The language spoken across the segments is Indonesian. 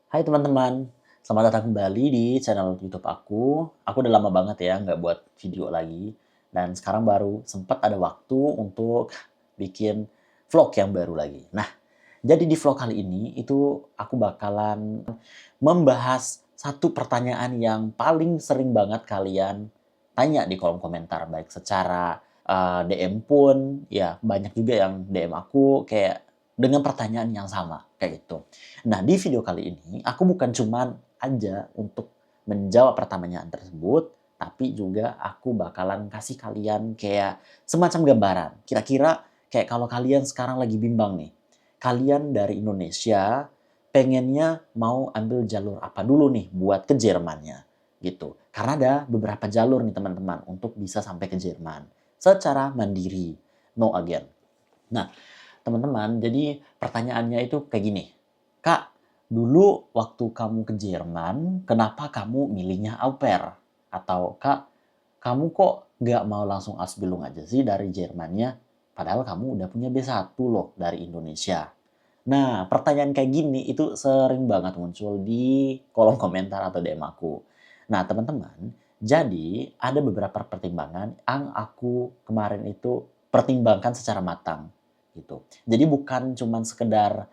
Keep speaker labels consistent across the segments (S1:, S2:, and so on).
S1: Hai teman-teman, selamat datang kembali di channel YouTube aku. Aku udah lama banget ya nggak buat video lagi, dan sekarang baru sempat ada waktu untuk bikin vlog yang baru lagi. Nah, jadi di vlog kali ini itu aku bakalan membahas satu pertanyaan yang paling sering banget kalian tanya di kolom komentar, baik secara DM pun, ya banyak juga yang DM aku kayak dengan pertanyaan yang sama, kayak gitu. Nah, di video kali ini aku bukan cuman aja untuk menjawab pertanyaan tersebut, tapi juga aku bakalan kasih kalian kayak semacam gambaran. Kira-kira kayak kalau kalian sekarang lagi bimbang nih, kalian dari Indonesia pengennya mau ambil jalur apa dulu nih buat ke Jermannya gitu. Karena ada beberapa jalur nih teman-teman untuk bisa sampai ke Jerman secara mandiri, no agen. Nah, teman-teman, jadi pertanyaannya itu kayak gini. Kak, dulu waktu kamu ke Jerman, kenapa kamu milihnya au pair? Atau Kak, kamu kok nggak mau langsung Ausbildung aja sih dari Jermannya? Padahal kamu udah punya B1 loh dari Indonesia. Nah, pertanyaan kayak gini itu sering banget muncul di kolom komentar atau DM aku. Nah, teman-teman, jadi ada beberapa pertimbangan yang aku kemarin itu pertimbangkan secara matang gitu. Jadi bukan cuman sekedar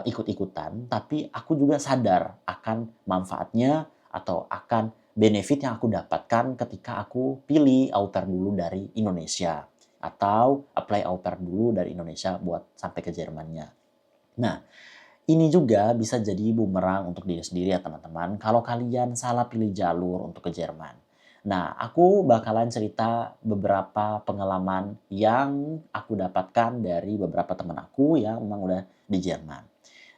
S1: ikut-ikutan, tapi aku juga sadar akan manfaatnya atau akan benefit yang aku dapatkan ketika aku pilih au pair dulu dari Indonesia atau apply au pair dulu dari Indonesia buat sampai ke Jermannya. Nah, ini juga bisa jadi bumerang untuk diri sendiri ya teman-teman, kalau kalian salah pilih jalur untuk ke Jerman. Nah, aku bakalan cerita beberapa pengalaman yang aku dapatkan dari beberapa teman aku yang memang udah di Jerman.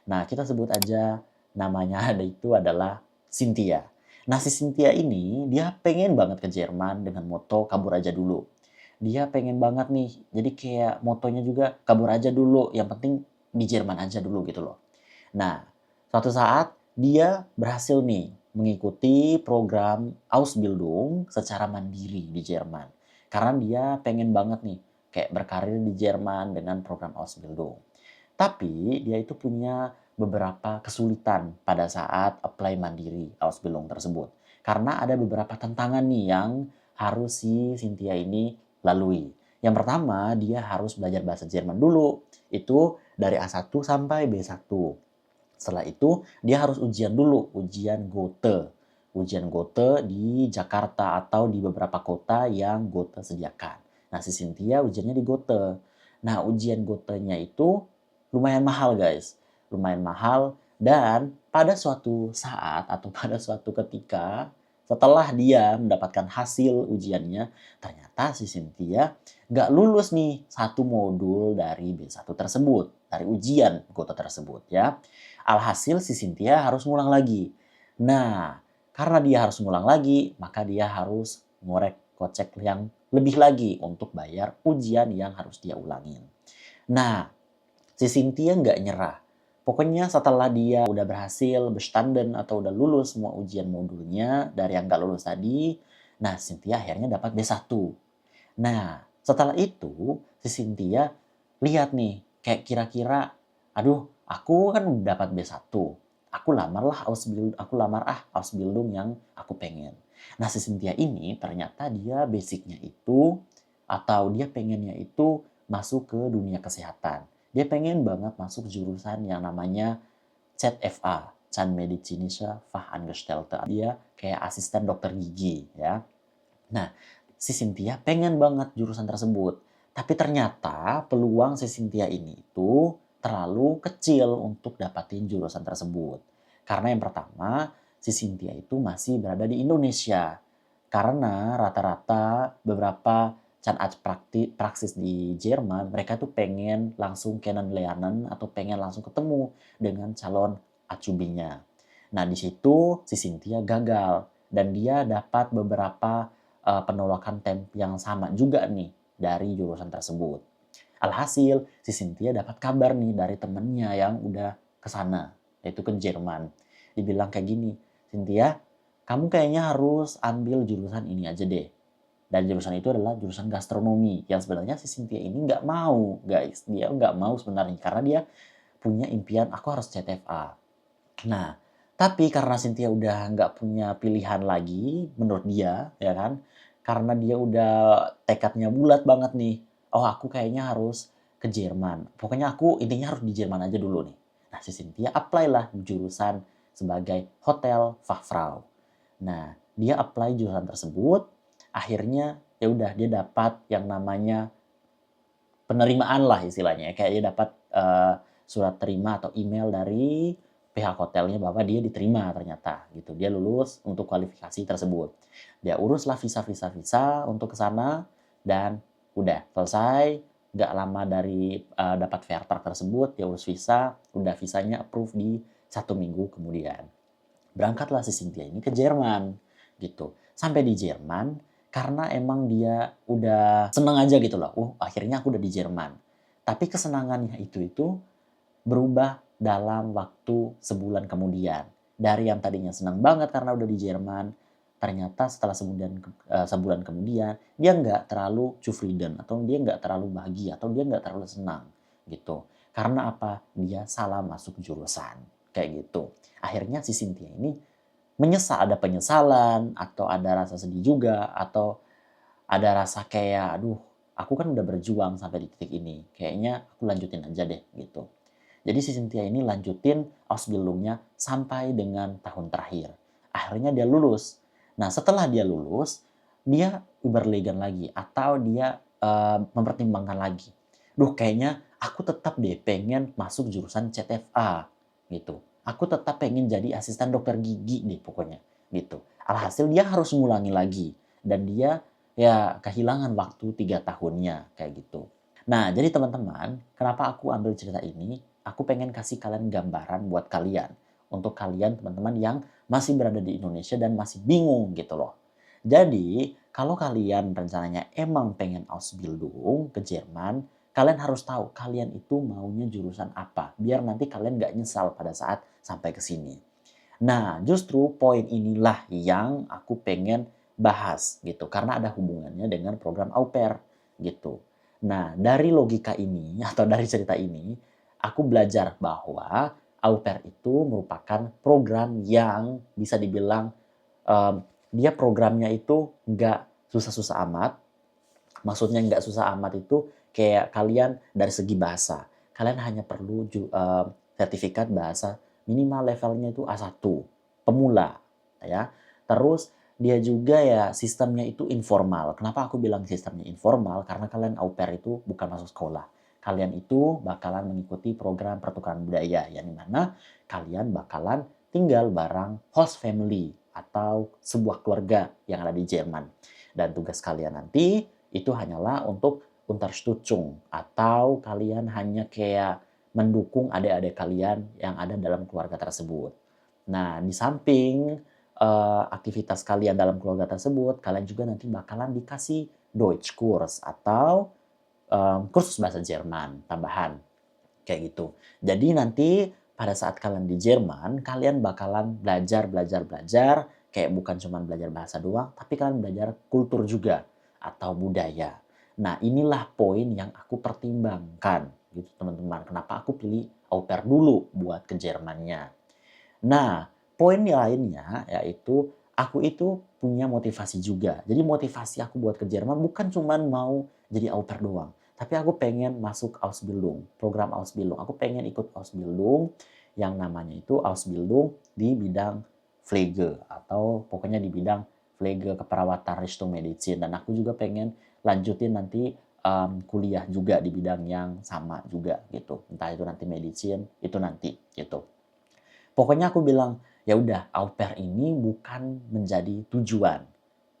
S1: Nah, kita sebut aja namanya ada itu adalah Cynthia. Nah, si Cynthia ini dia pengen banget ke Jerman dengan moto kabur aja dulu. Dia pengen banget nih, jadi kayak motonya juga kabur aja dulu, yang penting di Jerman aja dulu gitu loh. Nah, suatu saat dia berhasil nih mengikuti program Ausbildung secara mandiri di Jerman. Karena dia pengen banget nih kayak berkarir di Jerman dengan program Ausbildung. Tapi dia itu punya beberapa kesulitan pada saat apply mandiri Ausbildung tersebut. Karena ada beberapa tantangan nih yang harus si Cynthia ini lalui. Yang pertama, dia harus belajar bahasa Jerman dulu. Itu dari A1 sampai B1. Setelah itu, dia harus ujian dulu, ujian Goethe. Ujian Goethe di Jakarta atau di beberapa kota yang Goethe sediakan. Nah, si Cynthia ujiannya di Goethe. Nah, ujian Goethe-nya itu lumayan mahal, guys. Lumayan mahal dan pada suatu saat atau pada suatu ketika setelah dia mendapatkan hasil ujiannya, ternyata si Cynthia nggak lulus nih satu modul dari B1 tersebut, dari ujian Goethe tersebut ya. Alhasil si Cynthia harus ngulang lagi. Nah, karena dia harus ngulang lagi, maka dia harus ngorek kocek yang lebih lagi untuk bayar ujian yang harus dia ulangin. Nah, si Cynthia nggak nyerah. Pokoknya setelah dia udah berhasil bestanden atau udah lulus semua ujian modulnya dari yang nggak lulus tadi, nah Cynthia akhirnya dapat B1. Nah, setelah itu si Cynthia lihat nih, kayak kira-kira, aduh, aku kan udah dapat B1. Aku lamar Ausbildung yang aku pengen. Nah, si Cynthia ini ternyata dia basicnya itu atau dia pengennya itu masuk ke dunia kesehatan. Dia pengen banget masuk jurusan yang namanya ZFA, Zahnmedizinische Fachangestellte. Dia kayak asisten dokter gigi ya. Nah, si Cynthia pengen banget jurusan tersebut. Tapi ternyata peluang si Cynthia ini itu terlalu kecil untuk dapatin jurusan tersebut. Karena yang pertama, si Cynthia itu masih berada di Indonesia. Karena rata-rata beberapa praksis di Jerman, mereka tuh pengen langsung kennenlernen atau pengen langsung ketemu dengan calon acubinya. Nah, di situ si Cynthia gagal dan dia dapat beberapa penolakan yang sama juga nih dari jurusan tersebut. Alhasil, si Cynthia dapat kabar nih dari temennya yang udah ke sana, yaitu ke Jerman. Dibilang kayak gini, Cynthia, kamu kayaknya harus ambil jurusan ini aja deh. Dan jurusan itu adalah jurusan gastronomi, yang sebenarnya si Cynthia ini nggak mau, guys. Dia nggak mau sebenarnya, karena dia punya impian, aku harus CTFA. Nah, Tapi karena Cynthia udah nggak punya pilihan lagi menurut dia, ya kan, karena dia udah tekadnya bulat banget nih, "Oh aku kayaknya harus ke Jerman, pokoknya aku intinya harus di Jerman aja dulu nih." Nah si Cynthia apply lah jurusan sebagai Hotel Fachfrau. Nah dia apply jurusan tersebut, akhirnya ya udah dia dapat yang namanya penerimaan lah istilahnya, kayak dia dapat, surat terima atau email dari pihak hotelnya bahwa dia diterima ternyata gitu. Dia lulus untuk kualifikasi tersebut. Dia uruslah visa untuk ke sana dan udah selesai, nggak lama dari, dapat vertrag tersebut, dia urus visa, udah visanya approve di 1 minggu kemudian. Berangkatlah si Cynthia ini ke Jerman, gitu. Sampai di Jerman, karena emang dia udah seneng aja gitu loh, akhirnya aku udah di Jerman. Tapi kesenangannya itu berubah dalam waktu sebulan kemudian. Dari yang tadinya senang banget karena udah di Jerman, ternyata setelah sebulan kemudian, dia nggak terlalu zufrieden, atau dia nggak terlalu bahagia, atau dia nggak terlalu senang, gitu. Karena apa? Dia salah masuk jurusan, kayak gitu. Akhirnya si Cynthia ini menyesal, ada penyesalan, atau ada rasa sedih juga, atau ada rasa kayak, aduh, aku kan udah berjuang sampai di titik ini, kayaknya aku lanjutin aja deh, gitu. Jadi si Cynthia ini lanjutin Ausbildung-nya sampai dengan tahun terakhir. Akhirnya dia lulus. Nah setelah dia lulus, dia überlegen lagi atau dia mempertimbangkan lagi. Duh kayaknya aku tetap deh pengen masuk jurusan CTFA gitu. Aku tetap pengen jadi asisten dokter gigi deh pokoknya gitu. Alhasil dia harus ngulangi lagi dan dia ya kehilangan waktu 3 tahunnya kayak gitu. Nah, jadi teman-teman, kenapa aku ambil cerita ini? Aku pengen kasih kalian gambaran buat kalian. Untuk kalian teman-teman yang masih berada di Indonesia dan masih bingung gitu loh. Jadi, kalau kalian rencananya emang pengen Ausbildung ke Jerman, kalian harus tahu kalian itu maunya jurusan apa. Biar nanti kalian nggak nyesal pada saat sampai ke sini. Nah, justru poin inilah yang aku pengen bahas gitu. Karena ada hubungannya dengan program au pair gitu. Nah, dari logika ini atau dari cerita ini, aku belajar bahwa au pair itu merupakan program yang bisa dibilang dia programnya itu nggak susah-susah amat. Maksudnya nggak susah amat itu kayak kalian dari segi bahasa. Kalian hanya perlu sertifikat bahasa minimal levelnya itu A1, pemula ya. Terus dia juga ya sistemnya itu informal. Kenapa aku bilang sistemnya informal? Karena kalian au pair itu bukan masuk sekolah. Kalian itu bakalan mengikuti program pertukaran budaya yang dimana kalian bakalan tinggal bareng host family atau sebuah keluarga yang ada di Jerman. Dan tugas kalian nanti itu hanyalah untuk Unterstützung atau kalian hanya kayak mendukung adik-adik kalian yang ada dalam keluarga tersebut. Nah, di samping aktivitas kalian dalam keluarga tersebut, kalian juga nanti bakalan dikasih Deutsch Kurs atau kursus bahasa Jerman tambahan kayak gitu. Jadi nanti pada saat kalian di Jerman, kalian bakalan belajar, kayak bukan cuma belajar bahasa doang, tapi kalian belajar kultur juga atau budaya. Nah, inilah poin yang aku pertimbangkan gitu teman-teman. Kenapa aku pilih au pair dulu buat ke Jermannya. Nah, poin lainnya yaitu aku itu punya motivasi juga. Jadi motivasi aku buat ke Jerman bukan cuma mau jadi au pair doang. Tapi aku pengen masuk Ausbildung, program Ausbildung. Aku pengen ikut Ausbildung yang namanya itu Ausbildung di bidang Pflege atau pokoknya di bidang Pflege keperawatan Richtung Medizin. Dan aku juga pengen lanjutin nanti kuliah juga di bidang yang sama juga gitu. Entah itu nanti medicine, itu nanti gitu. Pokoknya aku bilang, ya udah au pair ini bukan menjadi tujuan,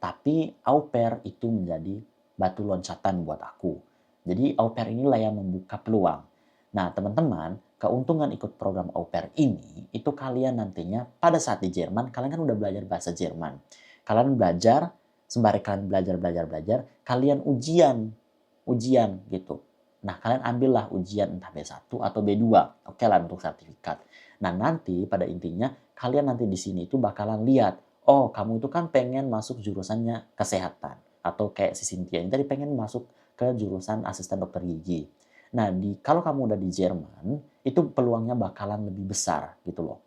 S1: tapi au pair itu menjadi batu loncatan buat aku. Jadi au pair inilah yang membuka peluang. Nah, teman-teman, keuntungan ikut program au pair ini, itu kalian nantinya pada saat di Jerman, kalian kan udah belajar bahasa Jerman. Kalian belajar, sembari kalian belajar, kalian ujian gitu. Nah, kalian ambillah ujian entah B1 atau B2. Oke lah untuk sertifikat. Nah, nanti pada intinya kalian nanti di sini itu bakalan lihat, oh kamu itu kan pengen masuk jurusannya kesehatan. Atau kayak si Cynthia ini tadi pengen masuk ke jurusan asisten dokter gigi. Nah, kalau kamu udah di Jerman, itu peluangnya bakalan lebih besar gitu loh.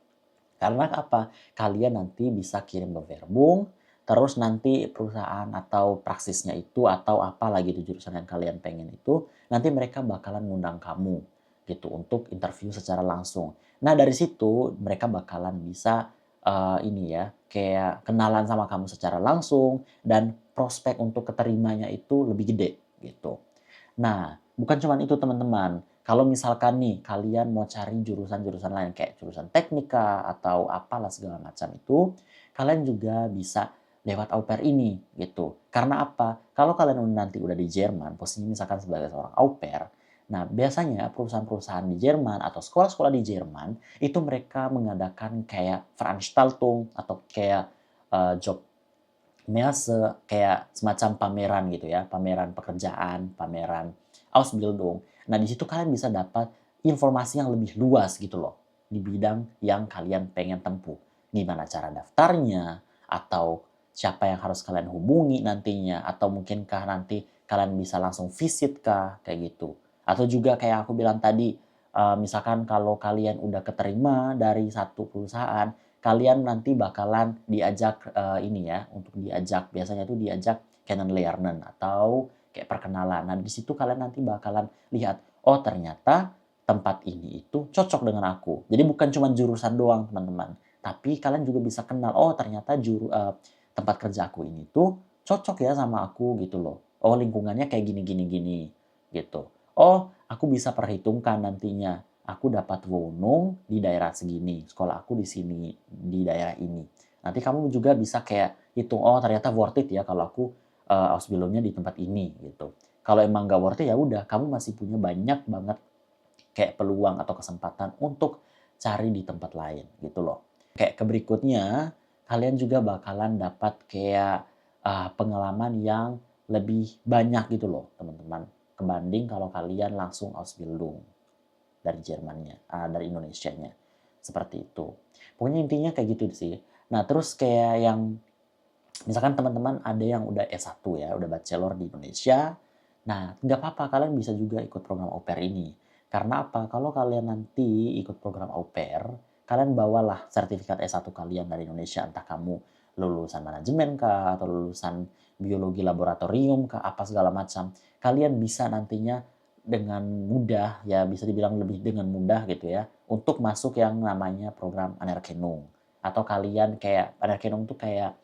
S1: Karena apa? Kalian nanti bisa kirim ke verbum, terus nanti perusahaan atau praksisnya itu atau apa lagi itu jurusan yang kalian pengen itu, nanti mereka bakalan ngundang kamu gitu untuk interview secara langsung. Nah, dari situ mereka bakalan bisa ini ya, kayak kenalan sama kamu secara langsung dan prospek untuk keterimanya itu lebih gede gitu. Nah, bukan cuma itu teman-teman. Kalau misalkan nih kalian mau cari jurusan-jurusan lain kayak jurusan teknika atau apalah segala macam itu, kalian juga bisa lewat au pair ini gitu. Karena apa? Kalau kalian nanti udah di Jerman, posisinya misalkan sebagai seorang au pair, nah biasanya perusahaan-perusahaan di Jerman atau sekolah-sekolah di Jerman itu mereka mengadakan kayak Veranstaltung atau kayak job Mease, kayak semacam pameran gitu ya, pameran pekerjaan, pameran Ausbildung. Nah, di situ kalian bisa dapat informasi yang lebih luas gitu loh, di bidang yang kalian pengen tempuh. Gimana cara daftarnya, atau siapa yang harus kalian hubungi nantinya, atau mungkinkah nanti kalian bisa langsung visit kah, kayak gitu. Atau juga kayak aku bilang tadi, misalkan kalau kalian udah keterima dari satu perusahaan, kalian nanti bakalan diajak ini ya, untuk diajak biasanya tuh diajak kennenlernen atau kayak perkenalan. Nah, di situ kalian nanti bakalan lihat, oh ternyata tempat ini itu cocok dengan aku. Jadi bukan cuma jurusan doang, teman-teman. Tapi kalian juga bisa kenal, oh ternyata tempat kerja aku ini tuh cocok ya sama aku gitu loh. Oh lingkungannya kayak gini gini gini gitu. Oh aku bisa perhitungkan nantinya aku dapat Wohnung di daerah segini, sekolah aku di sini, di daerah ini. Nanti kamu juga bisa kayak hitung, oh ternyata worth it ya kalau aku Ausbildungnya di tempat ini gitu. Kalau emang nggak worth it ya udah, kamu masih punya banyak banget kayak peluang atau kesempatan untuk cari di tempat lain gitu loh. Kayak ke berikutnya, kalian juga bakalan dapat kayak pengalaman yang lebih banyak gitu loh teman-teman. Kebanding kalau kalian langsung Ausbildung dari Jermannya, dari Indonesianya. Seperti itu. Pokoknya intinya kayak gitu sih. Nah, terus kayak yang misalkan teman-teman ada yang udah S1 ya, udah bachelor di Indonesia. Nah, nggak apa-apa, kalian bisa juga ikut program au pair ini. Karena apa? Kalau kalian nanti ikut program au pair, kalian bawalah sertifikat S1 kalian dari Indonesia, entah kamu lulusan manajemen kah, atau lulusan biologi laboratorium kah, apa segala macam. Kalian bisa nantinya dengan mudah, ya bisa dibilang lebih dengan mudah gitu ya, untuk masuk yang namanya program Anerkennung. Atau kalian kayak, Anerkennung tuh kayak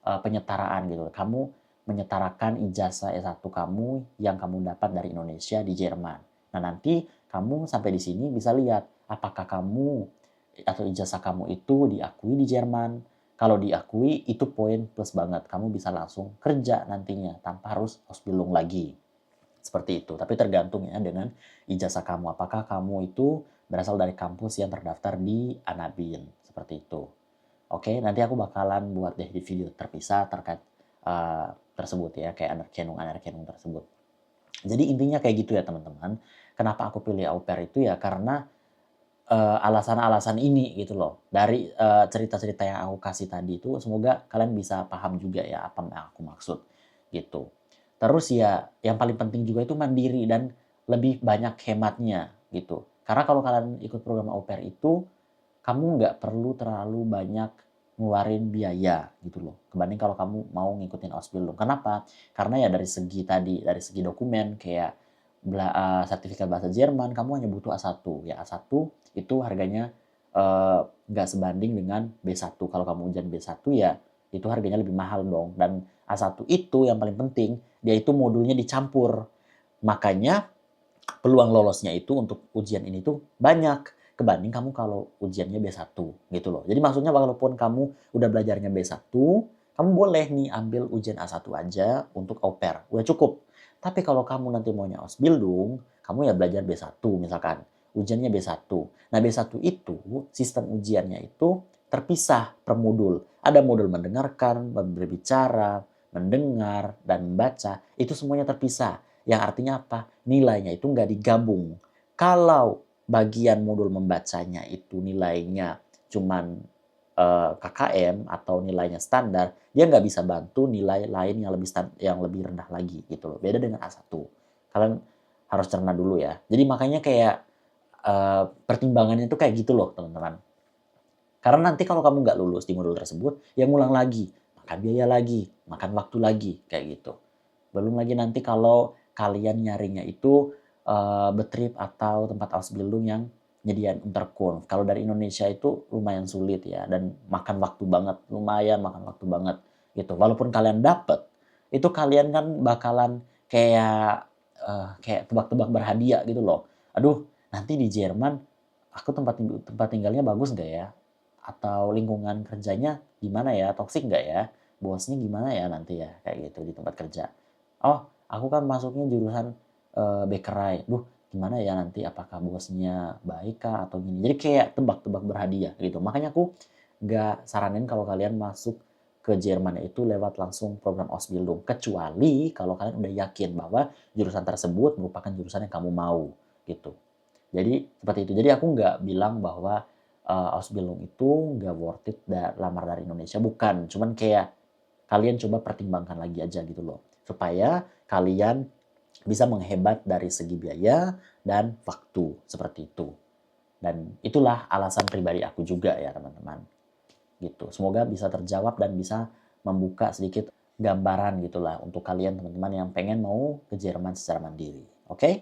S1: penyetaraan gitu. Kamu menyetarakan ijazah S1 kamu yang kamu dapat dari Indonesia di Jerman. Nah, nanti kamu sampai di sini bisa lihat apakah kamu atau ijazah kamu itu diakui di Jerman. Kalau diakui itu poin plus banget. Kamu bisa langsung kerja nantinya tanpa harus Ausbildung lagi. Seperti itu. Tapi tergantung ya dengan ijazah kamu. Apakah kamu itu berasal dari kampus yang terdaftar di Anabin. Seperti itu. Oke, nanti aku bakalan buat deh di video terpisah terkait tersebut ya, kayak anerkenung tersebut. Jadi intinya kayak gitu ya teman-teman. Kenapa aku pilih au pair itu ya karena alasan-alasan ini gitu loh. Dari cerita-cerita yang aku kasih tadi itu semoga kalian bisa paham juga ya apa yang aku maksud gitu. Terus ya yang paling penting juga itu mandiri dan lebih banyak hematnya gitu. Karena kalau kalian ikut program au pair itu kamu nggak perlu terlalu banyak ngeluarin biaya gitu loh. Kebanding kalau kamu mau ngikutin Ausbildung. Kenapa? Karena ya dari segi tadi, dari segi dokumen kayak sertifikat bahasa Jerman, kamu hanya butuh A1. Ya A1 itu harganya nggak sebanding dengan B1. Kalau kamu ujian B1 ya itu harganya lebih mahal dong. Dan A1 itu yang paling penting, dia itu modulnya dicampur. Makanya peluang lolosnya itu untuk ujian ini tuh banyak kebanding kamu kalau ujiannya B1 gitu loh. Jadi maksudnya walaupun kamu udah belajarnya B1, kamu boleh nih ambil ujian A1 aja untuk au pair, udah cukup. Tapi kalau kamu nanti maunya Ausbildung, kamu ya belajar B1 misalkan, ujiannya B1. Nah B1 itu sistem ujiannya itu terpisah per modul. Ada modul mendengarkan, berbicara, mendengar, dan membaca, itu semuanya terpisah. Yang artinya apa? Nilainya itu nggak digabung. Kalau bagian modul membacanya itu nilainya cuman KKM atau nilainya standar, dia nggak bisa bantu nilai lain yang lebih rendah lagi gitu loh. Beda dengan A1. Kalian harus cerna dulu ya. Jadi makanya kayak pertimbangannya itu kayak gitu loh teman-teman. Karena nanti kalau kamu nggak lulus di modul tersebut, ya ngulang lagi, makan biaya lagi, makan waktu lagi, kayak gitu. Belum lagi nanti kalau kalian nyarinya itu Betrip atau tempat Ausbildung yang nyediain Unterkunft. Kalau dari Indonesia itu lumayan sulit ya dan makan waktu banget, lumayan makan waktu banget gitu. Walaupun kalian dapet, itu kalian kan bakalan kayak tebak-tebak berhadiah gitu loh. Aduh, nanti di Jerman aku tempat tinggalnya bagus nggak ya? Atau lingkungan kerjanya gimana ya? Toksik nggak ya? Bosnya gimana ya nanti ya? Kayak gitu di tempat kerja. Oh, aku kan masuknya jurusan Bäckerei. Duh, gimana ya nanti apakah bosnya baik kah atau gini. Jadi kayak tebak-tebak berhadiah gitu. Makanya aku nggak saranin kalau kalian masuk ke Jerman itu lewat langsung program Ausbildung. Kecuali kalau kalian udah yakin bahwa jurusan tersebut merupakan jurusan yang kamu mau gitu. Jadi seperti itu. Jadi aku nggak bilang bahwa Ausbildung itu nggak worth it lamar dari Indonesia. Bukan, cuman kayak kalian coba pertimbangkan lagi aja gitu loh. Supaya kalian bisa menghebat dari segi biaya dan waktu seperti itu. Dan itulah alasan pribadi aku juga ya teman-teman. Gitu. Semoga bisa terjawab dan bisa membuka sedikit gambaran gitulah untuk kalian teman-teman yang pengen mau ke Jerman secara mandiri. Oke? Okay?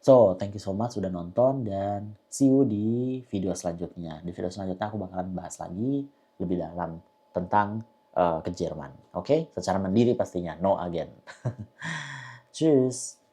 S1: So, thank you so much sudah nonton dan see you di video selanjutnya. Di video selanjutnya aku bakalan bahas lagi lebih dalam tentang ke Jerman. Oke? Okay? Secara mandiri pastinya, no again. Tschüss.